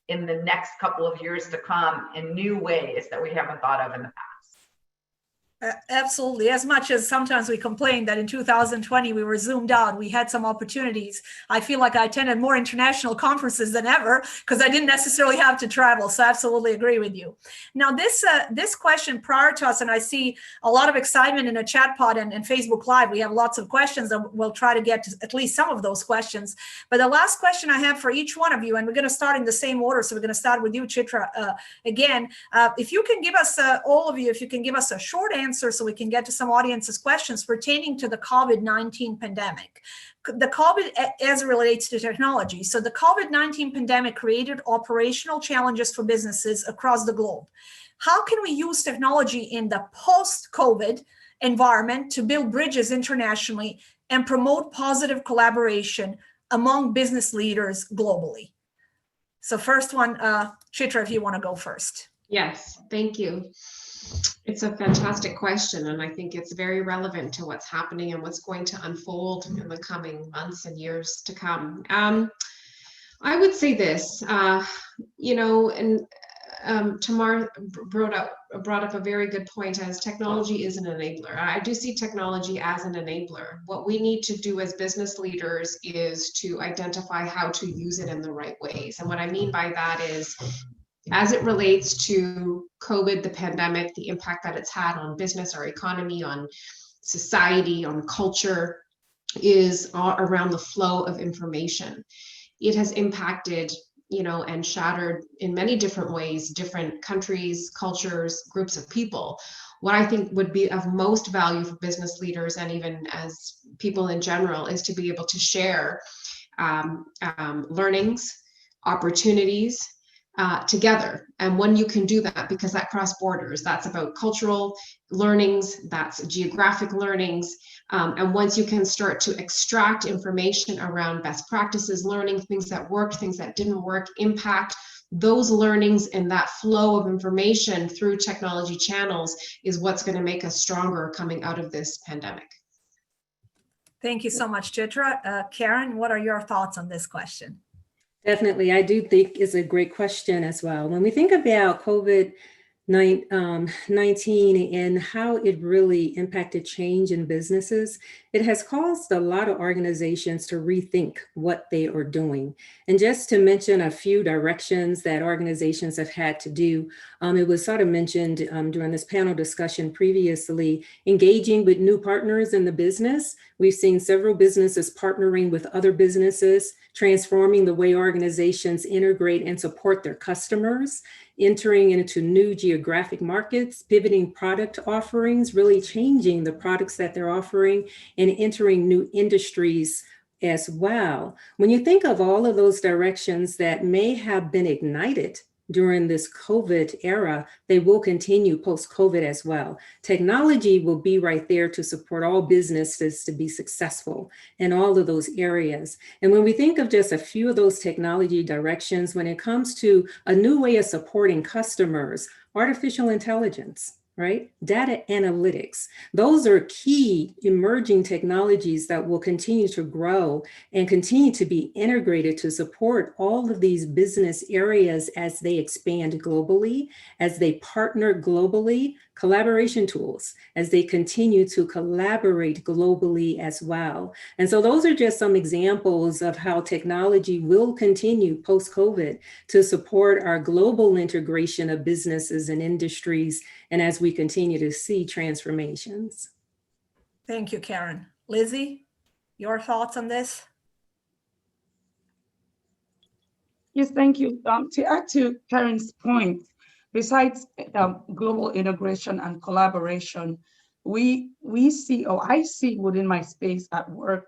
in the next couple of years to come in new ways that we haven't thought of in the past. Absolutely. As much as sometimes we complain that in 2020 we were zoomed out, we had some opportunities. I feel like I attended more international conferences than ever because I didn't necessarily have to travel. So I absolutely agree with you. Now, this question prior to us, and I see a lot of excitement in the chat pod and Facebook Live. We have lots of questions, and we'll try to get to at least some of those questions. But the last question I have for each one of you, and we're going to start in the same order. So we're going to start with you, Chitra, again. If you can give us, all of you, if you can give us a short answer so we can get to some audience's questions pertaining to the COVID-19 pandemic. The COVID as it relates to technology. So the COVID-19 pandemic created operational challenges for businesses across the globe. How can we use technology in the post-COVID environment to build bridges internationally and promote positive collaboration among business leaders globally? So first one, Chitra, if you want to go first. Yes, thank you. It's a fantastic question, and I think it's very relevant to what's happening and what's going to unfold in the coming months and years to come. I would say this, Tamar brought up a very good point, as technology is an enabler. I do see technology as an enabler. What we need to do as business leaders is to identify how to use it in the right ways. And what I mean by that is, as it relates to COVID, the pandemic, the impact that it's had on business, our economy, on society, on culture, is around the flow of information. It has impacted, and shattered in many different ways, different countries, cultures, groups of people. What I think would be of most value for business leaders and even as people in general is to be able to share learnings, opportunities, together. And when you can do that, because that cross borders, that's about cultural learnings, that's geographic learnings. And once you can start to extract information around best practices, learning, things that worked, things that didn't work, impact those learnings and that flow of information through technology channels is what's going to make us stronger coming out of this pandemic. Thank you so much, Chitra. Karen, what are your thoughts on this question? Definitely. I do think it's a great question as well. When we think about COVID-19 and how it really impacted change in businesses, it has caused a lot of organizations to rethink what they are doing. And just to mention a few directions that organizations have had to do, it was sort of mentioned during this panel discussion previously, engaging with new partners in the business. We've seen several businesses partnering with other businesses, transforming the way organizations integrate and support their customers, entering into new geographic markets, pivoting product offerings, really changing the products that they're offering, and entering new industries as well. When you think of all of those directions that may have been ignited during this COVID era, they will continue post-COVID as well. Technology will be right there to support all businesses to be successful in all of those areas. And when we think of just a few of those technology directions, when it comes to a new way of supporting customers, artificial intelligence, right? Data analytics. Those are key emerging technologies that will continue to grow and continue to be integrated to support all of these business areas as they expand globally, as they partner globally, collaboration tools, as they continue to collaborate globally as well. And so those are just some examples of how technology will continue post-COVID to support our global integration of businesses and industries, and as we continue to see transformations. Thank you, Karen. Lizzie, your thoughts on this? Yes, thank you. To add to Karen's point, besides global integration and collaboration, we see, or I see within my space at work,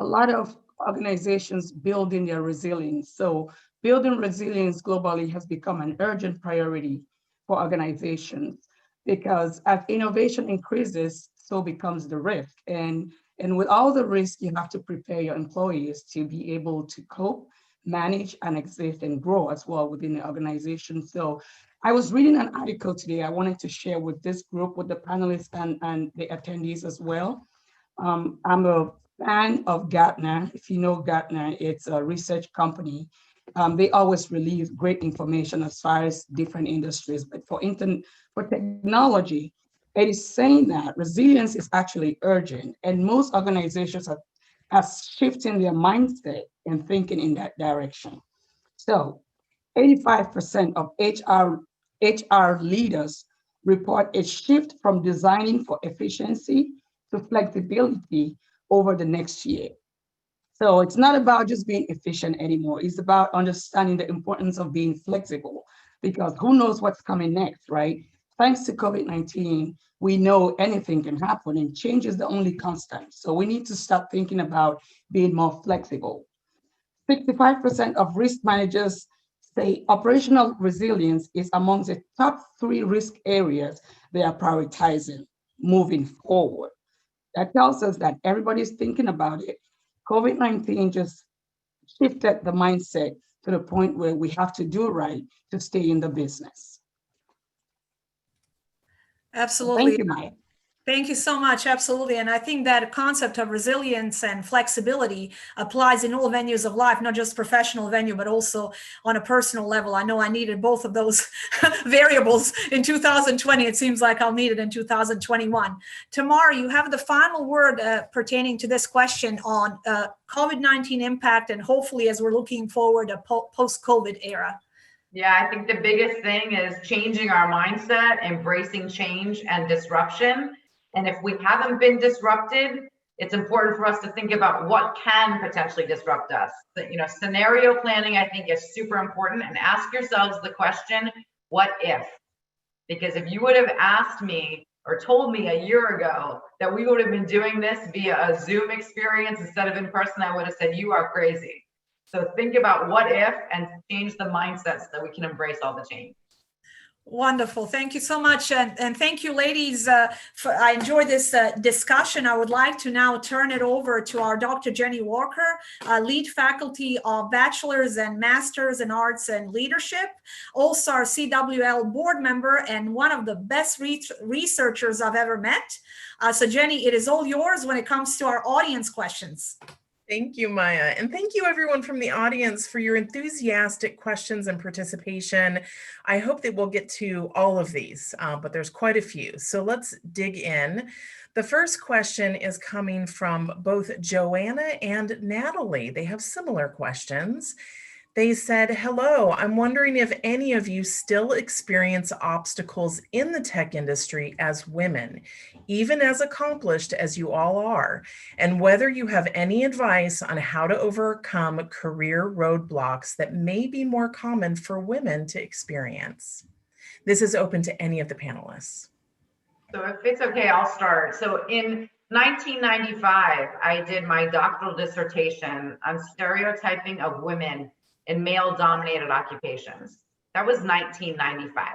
a lot of organizations building their resilience. So building resilience globally has become an urgent priority for organizations, because as innovation increases, so becomes the risk. And with all the risk, you have to prepare your employees to be able to cope, manage, and exist and grow as well within the organization. So I was reading an article today I wanted to share with this group, with the panelists and the attendees as well. I'm a fan of Gartner. If you know Gartner, it's a research company. They always release great information as far as different industries, but for technology, it is saying that resilience is actually urgent, and most organizations are shifting their mindset and thinking in that direction. So 85% of HR leaders report a shift from designing for efficiency to flexibility over the next year. So it's not about just being efficient anymore. It's about understanding the importance of being flexible, because who knows what's coming next, right? Thanks to COVID-19, we know anything can happen, and change is the only constant. So we need to start thinking about being more flexible. 65% of risk managers say operational resilience is among the top 3 risk areas they are prioritizing moving forward. That tells us that everybody's thinking about it. COVID-19 just shifted the mindset to the point where we have to do right to stay in the business. Absolutely. Thank you, Maya. Thank you so much. Absolutely. And I think that concept of resilience and flexibility applies in all venues of life, not just professional venue, but also on a personal level. I know I needed both of those variables in 2020. It seems like I'll need it in 2021. Tamara, you have the final word pertaining to this question on COVID-19 impact, and hopefully as we're looking forward a post-COVID era. Yeah, I think the biggest thing is changing our mindset, embracing change and disruption. And if we haven't been disrupted, it's important for us to think about what can potentially disrupt us. But, scenario planning, I think, is super important. And ask yourselves the question, what if? Because if you would have asked me or told me a year ago that we would have been doing this via a Zoom experience instead of in person, I would have said, you are crazy. So think about what if and change the mindset so that we can embrace all the change. Wonderful. Thank you so much. And thank you, ladies. I enjoyed this discussion. I would like to now turn it over to our Dr. Jenny Walker, lead faculty of Bachelor's and Master's in Arts and Leadership, also our CWL board member and one of the best researchers I've ever met. So Jenny, it is all yours when it comes to our audience questions. Thank you, Maya. And thank you everyone from the audience for your enthusiastic questions and participation. I hope that we'll get to all of these, but there's quite a few. So let's dig in. The first question is coming from both Joanna and Natalie. They have similar questions. They said, hello, I'm wondering if any of you still experience obstacles in the tech industry as women, even as accomplished as you all are, and whether you have any advice on how to overcome career roadblocks that may be more common for women to experience. This is open to any of the panelists. So if it's okay, I'll start. So in 1995, I did my doctoral dissertation on stereotyping of women in male-dominated occupations. That was 1995.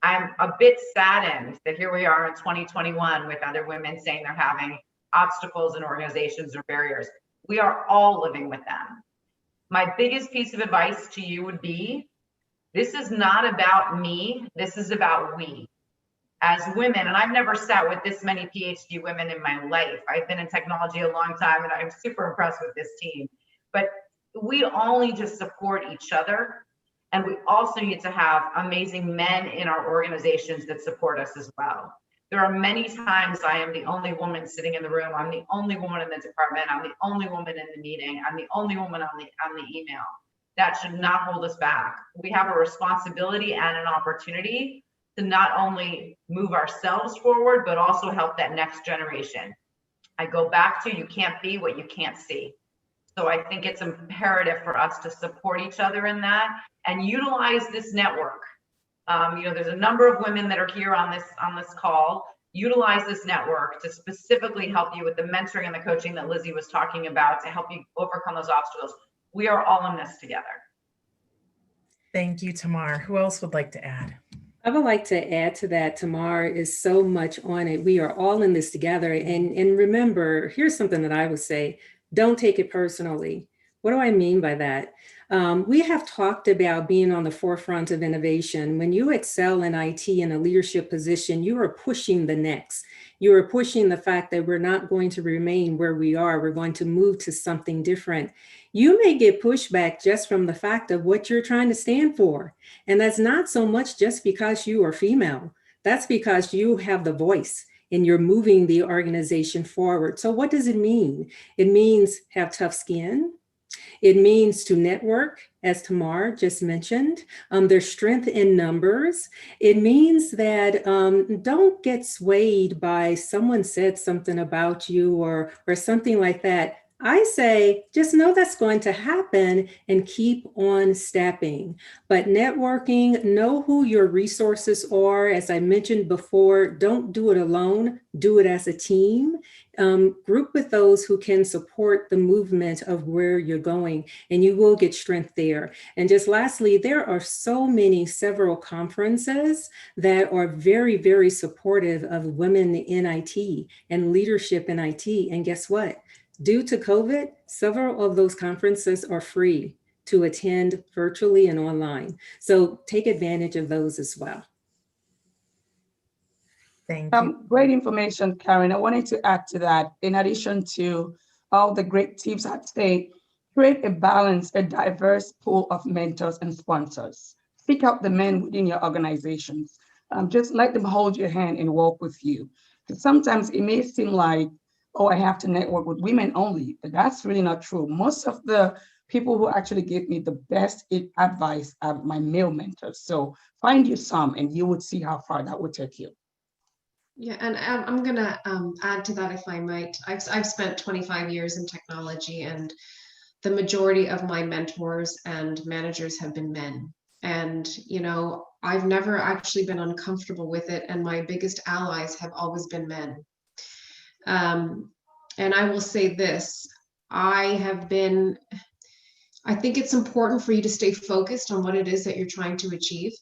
I'm a bit saddened that here we are in 2021 with other women saying they're having obstacles in organizations or barriers. We are all living with them. My biggest piece of advice to you would be, this is not about me, this is about we. as women, and I've never sat with this many PhD women in my life. I've been in technology a long time, and I'm super impressed with this team. But we all need to support each other, and we also need to have amazing men in our organizations that support us as well. There are many times I am the only woman sitting in the room. I'm the only woman in the department. I'm the only woman in the meeting. I'm the only woman on the email. That should not hold us back. We have a responsibility and an opportunity to not only move ourselves forward, but also help that next generation. I go back to, you can't be what you can't see. So I think it's imperative for us to support each other in that and utilize this network. There's a number of women that are here on this call. Utilize this network to specifically help you with the mentoring and the coaching that Lizzie was talking about to help you overcome those obstacles. We are all in this together. Thank you, Tamar. Who else would like to add? I would like to add to that. Tamar is so much on it. We are all in this together. And remember, here's something that I would say, don't take it personally. What do I mean by that? We have talked about being on the forefront of innovation. When you excel in IT in a leadership position, you are pushing the next. You are pushing the fact that we're not going to remain where we are. We're going to move to something different. You may get pushback just from the fact of what you're trying to stand for. And that's not so much just because you are female. That's because you have the voice and you're moving the organization forward. So what does it mean? It means have tough skin. It means to network, as Tamar just mentioned. There's strength in numbers. It means that don't get swayed by someone said something about you or something like that. I say, just know that's going to happen and keep on stepping. But networking, know who your resources are. As I mentioned before, don't do it alone, do it as a team. Group with those who can support the movement of where you're going, and you will get strength there. And just lastly, there are several conferences that are very, very supportive of women in IT and leadership in IT. And guess what? Due to COVID, several of those conferences are free to attend virtually and online. So take advantage of those as well. Thank you. Great information, Karen. I wanted to add to that, in addition to all the great tips I'd say, create a diverse pool of mentors and sponsors. Seek out the men within your organizations. Just let them hold your hand and walk with you. Because sometimes it may seem like, oh, I have to network with women only, but that's really not true. Most of the people who actually give me the best advice are my male mentors. So find you some and you would see how far that would take you. Yeah, and I'm gonna add to that if I might. I've spent 25 years in technology, and the majority of my mentors and managers have been men. And I've never actually been uncomfortable with it, and my biggest allies have always been men. And I will say this, I think it's important for you to stay focused on what it is that you're trying to achieve.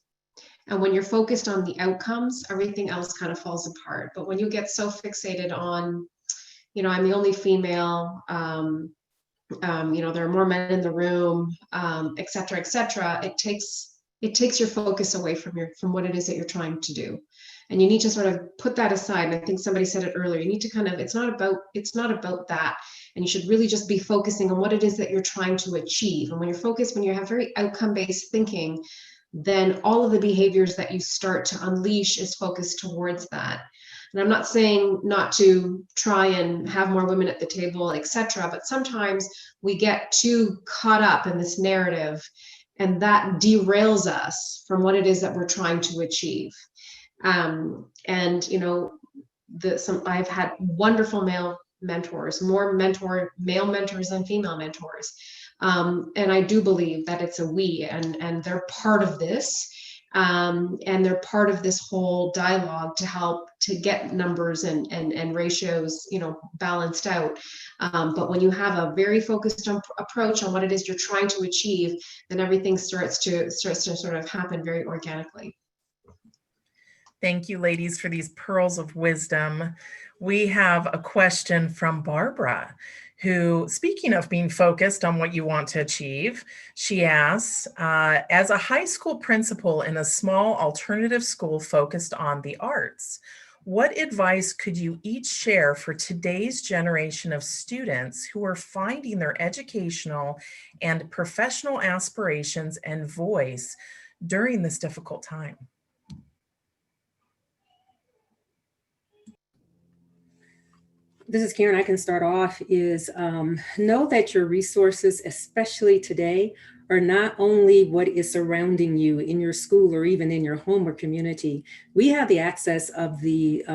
And when you're focused on the outcomes, everything else kind of falls apart. But when you get so fixated on, I'm the only female, there are more men in the room, et cetera, it takes your focus away from what it is that you're trying to do. And you need to sort of put that aside. And I think somebody said it earlier, you need to it's not about that. And you should really just be focusing on what it is that you're trying to achieve. And when you're focused, when you have very outcome-based thinking, then all of the behaviors that you start to unleash is focused towards that. And I'm not saying not to try and have more women at the table, et cetera, but sometimes we get too caught up in this narrative, and that derails us from what it is that we're trying to achieve. I've had wonderful male mentors, more male mentors than female mentors. And I do believe that it's a we, and they're part of this, and they're part of this whole dialogue to help to get numbers and ratios, balanced out. But when you have a very focused approach on what it is you're trying to achieve, then everything starts to sort of happen very organically. Thank you, ladies, for these pearls of wisdom. We have a question from Barbara, who, speaking of being focused on what you want to achieve, she asks, as a high school principal in a small alternative school focused on the arts, what advice could you each share for today's generation of students who are finding their educational and professional aspirations and voice during this difficult time? This is Karen. I can start off is know that your resources, especially today, are not only what is surrounding you in your school or even in your home or community. We have the access of the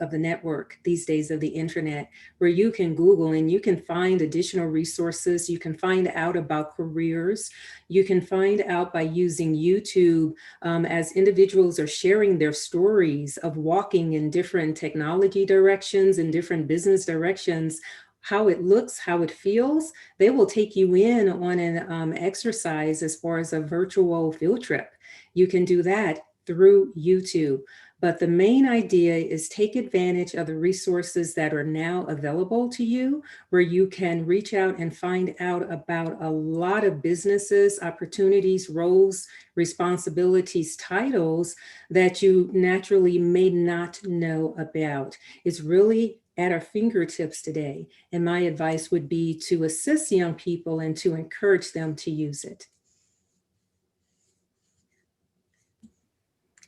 network these days, of the internet, where you can Google and you can find additional resources. You can find out about careers. You can find out by using YouTube as individuals are sharing their stories of walking in different technology directions and different business directions, how it looks, how it feels. They will take you in on an exercise as far as a virtual field trip. You can do that through YouTube. But the main idea is take advantage of the resources that are now available to you, where you can reach out and find out about a lot of businesses, opportunities, roles, responsibilities, titles that you naturally may not know about. It's really at our fingertips today. And my advice would be to assist young people and to encourage them to use it.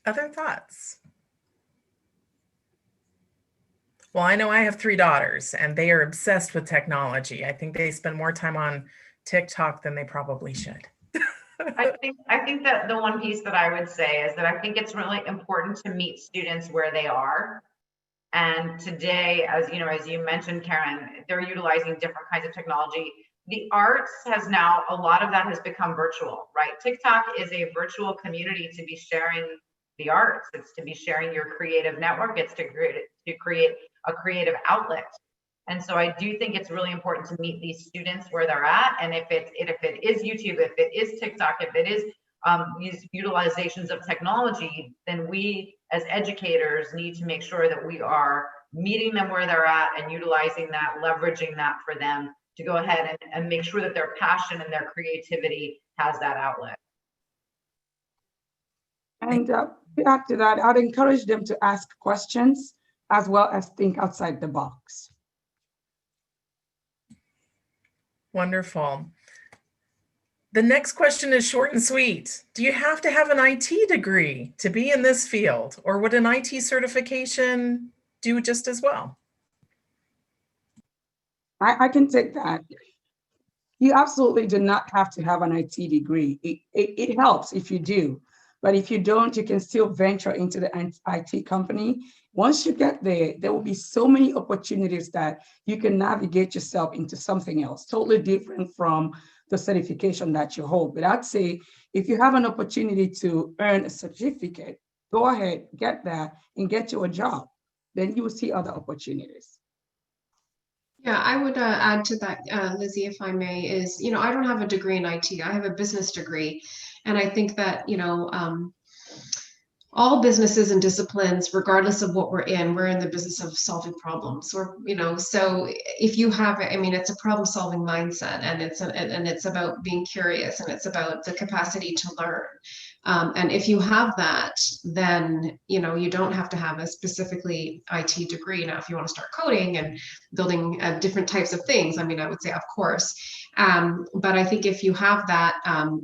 Other thoughts? Well, I know I have 3 daughters and they are obsessed with technology. I think they spend more time on TikTok than they probably should. I think that the one piece that I would say is that I think it's really important to meet students where they are. And today, as you mentioned, Karen, they're utilizing different kinds of technology. The arts has now, a lot of that has become virtual, right? TikTok is a virtual community to be sharing the arts. It's to be sharing your creative network. It's to create a creative outlet. And so I do think it's really important to meet these students where they're at. And if it is YouTube, if it is TikTok, if it is these utilizations of technology, then we as educators need to make sure that we are meeting them where they're at and utilizing that, leveraging that for them to go ahead and make sure that their passion and their creativity has that outlet. And after that, I'd encourage them to ask questions as well as think outside the box. Wonderful. The next question is short and sweet. Do you have to have an IT degree to be in this field, or would an IT certification do just as well? I can take that. You absolutely do not have to have an IT degree. It helps if you do, but if you don't, you can still venture into the IT company. Once you get there, there will be so many opportunities that you can navigate yourself into something else, totally different from the certification that you hold. But I'd say if you have an opportunity to earn a certificate, go ahead, get that, and get you a job. Then you will see other opportunities. Yeah, I would add to that, Lizzie, if I may, is, I don't have a degree in IT. I have a business degree. And I think that, all businesses and disciplines, regardless of what we're in the business of solving problems. Or, so if you have, it's a problem solving mindset, and it's about being curious, and it's about the capacity to learn. And if you have that, then, you don't have to have a specifically IT degree. Now, if you want to start coding and building different types of things, I would say, of course. But I think if you have that,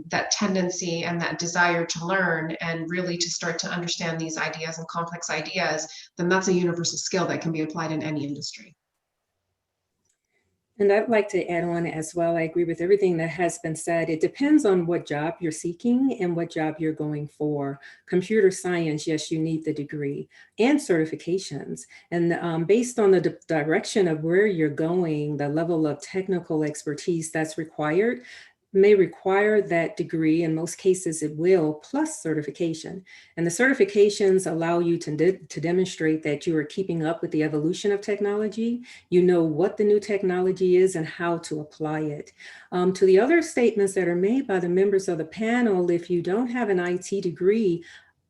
that tendency and that desire to learn and really to start to understand these ideas and complex ideas, then that's a universal skill that can be applied in any industry. And I'd like to add on as well. I agree with everything that has been said. It depends on what job you're seeking and what job you're going for. Computer science, yes, you need the degree and certifications. And based on the direction of where you're going, the level of technical expertise that's required may require that degree. In most cases, it will, plus certification. And the certifications allow you to demonstrate that you are keeping up with the evolution of technology. You know what the new technology is and how to apply it. To the other statements that are made by the members of the panel, if you don't have an IT degree,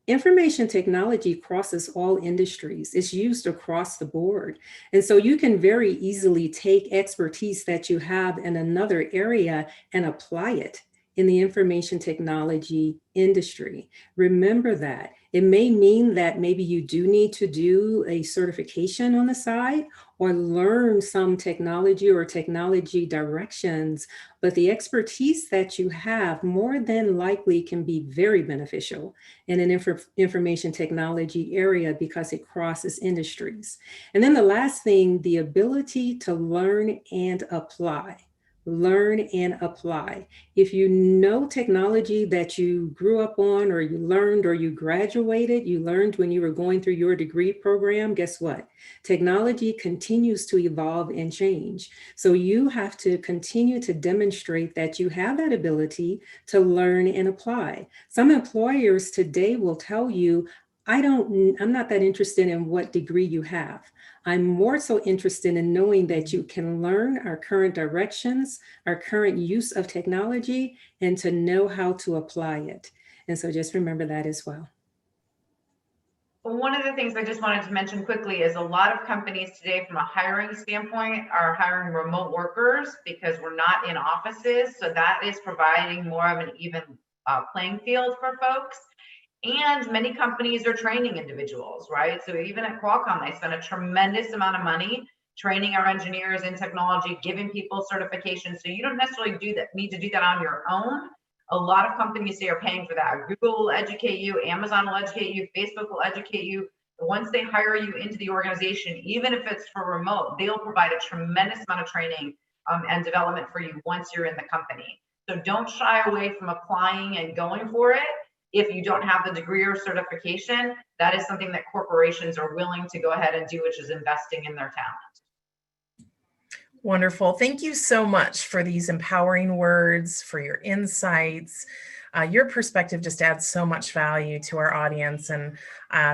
Information technology crosses all industries. It's used across the board. And so you can very easily take expertise that you have in another area and apply it in the information technology industry. Remember that. It may mean that maybe you do need to do a certification on the side or learn some technology or technology directions, but the expertise that you have more than likely can be very beneficial in an information technology area because it crosses industries. And then the last thing, the ability to learn and apply. Learn and apply. If you know technology that you grew up on or you learned or you graduated, you learned when you were going through your degree program, guess what? Technology continues to evolve and change. So you have to continue to demonstrate that you have that ability to learn and apply. Some employers today will tell you, I'm not that interested in what degree you have. I'm more so interested in knowing that you can learn our current directions, our current use of technology, and to know how to apply it. And so just remember that as well. One of the things I just wanted to mention quickly is a lot of companies today from a hiring standpoint are hiring remote workers because we're not in offices. So that is providing more of an even playing field for folks. And many companies are training individuals, right? So even at Qualcomm, they spend a tremendous amount of money training our engineers in technology, giving people certifications. So you don't necessarily need to do that on your own. A lot of companies say are paying for that. Google will educate you, Amazon will educate you, Facebook will educate you. Once they hire you into the organization, even if it's for remote, they'll provide a tremendous amount of training and development for you once you're in the company. So don't shy away from applying and going for it. If you don't have the degree or certification, that is something that corporations are willing to go ahead and do, which is investing in their talent. Wonderful. Thank you so much for these empowering words, for your insights. Your perspective just adds so much value to our audience. And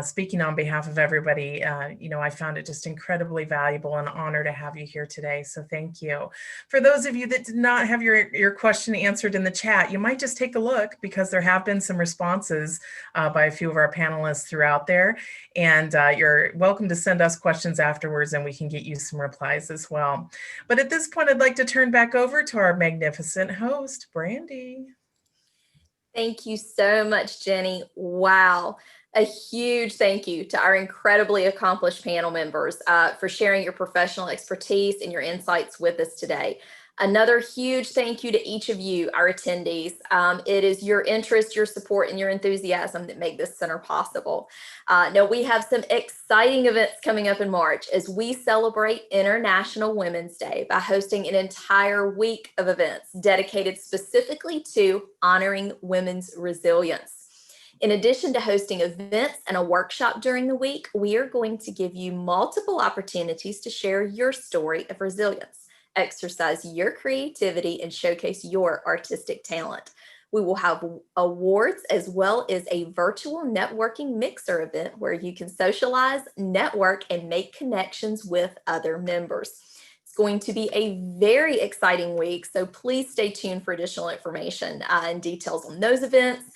speaking on behalf of everybody, I found it just incredibly valuable and honor to have you here today. So thank you. For those of you that did not have your question answered in the chat, you might just take a look because there have been some responses by a few of our panelists throughout there. And you're welcome to send us questions afterwards and we can get you some replies as well. But at this point, I'd like to turn back over to our magnificent host, Brandy. Thank you so much, Jenny. Wow. A huge thank you to our incredibly accomplished panel members for sharing your professional expertise and your insights with us today. Another huge thank you to each of you, our attendees. It is your interest, your support, and your enthusiasm that make this center possible. Now, we have some exciting events coming up in March as we celebrate International Women's Day by hosting an entire week of events dedicated specifically to honoring women's resilience. In addition to hosting events and a workshop during the week, we are going to give you multiple opportunities to share your story of resilience, exercise your creativity, and showcase your artistic talent. We will have awards as well as a virtual networking mixer event where you can socialize, network, and make connections with other members. It's going to be a very exciting week, so please stay tuned for additional information and details on those events.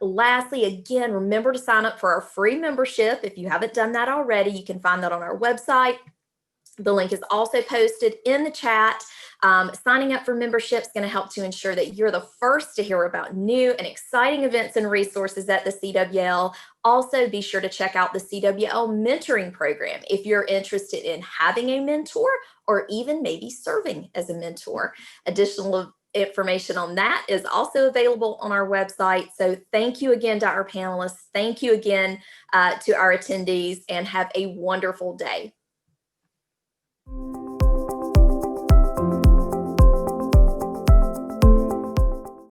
Lastly, again, remember to sign up for our free membership. If you haven't done that already, you can find that on our website. The link is also posted in the chat. Signing up for membership is going to help to ensure that you're the first to hear about new and exciting events and resources at the CWL. Also, be sure to check out the CWL mentoring program if you're interested in having a mentor or even maybe serving as a mentor. Additional information on that is also available on our website. So thank you again to our panelists. Thank you again to our attendees, and have a wonderful day.